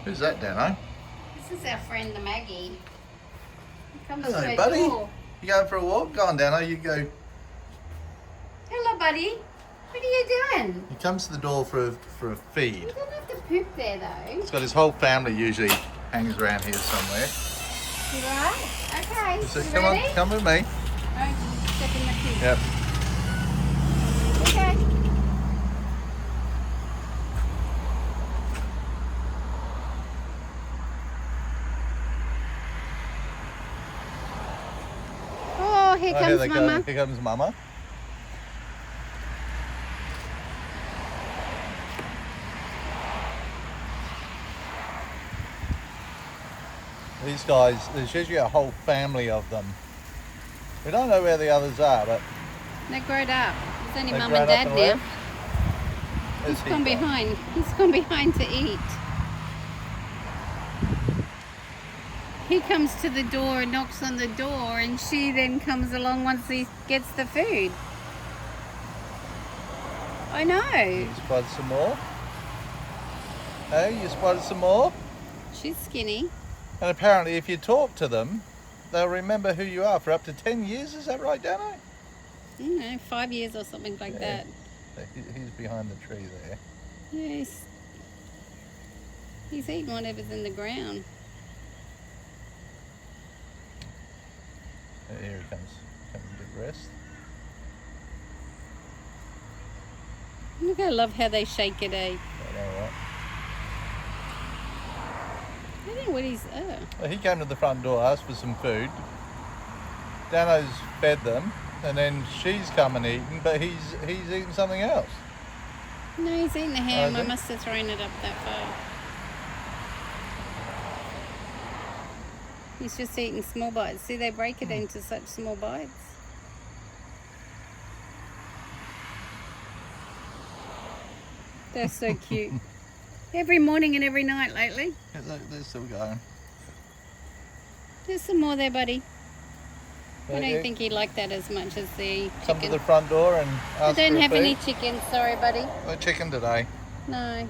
Who's that, Dano? This is our friend the Maggie. He comes Hello, to our buddy. door. You going for a walk? Go on, Dano. You go. Hello, buddy. What are you doing? He comes to the door for a feed. You don't have to poop there, though. He's got his whole family usually hangs around here somewhere. You right? Okay. He said, You come ready? on, come with me. Right, step in the poop. Yep. Okay. Oh, here Oh, comes they Mama. go. Here comes Mama. These guys, there's usually a whole family of them. We don't know where the others are, but They're grown up. It's only they've Mum grown and up Dad and now. left. He's Where's he gone gone? behind. He's gone behind to eat. He comes to the door and knocks on the door, and she then comes along once he gets the food. I know. You spotted some more? Hey, you spotted some more? She's skinny. And apparently if you talk to them, they'll remember who you are for up to 10 years. Is that right, Dano? You know, 5 years or something like that. He's behind the tree there. Yes. He's eating whatever's in the ground. Here he comes. Come and get rest. Look, I love how they shake it, eh? I know, right? I don't know what he's... Oh. Well, he came to the front door, asked for some food. Dano's fed them, and then she's come and eaten, but he's eaten something else. No, he's eating the ham. is I he? must have thrown it up that far. He's just eating small bites. See, they break it into such small bites. They're so cute. Every morning and every night lately. They're still going. There's some more there, buddy. I Yeah, don't think he liked that as much as the Come to chicken. the front door and I ask don't for a have any feed. chicken, sorry, buddy. No chicken today. No.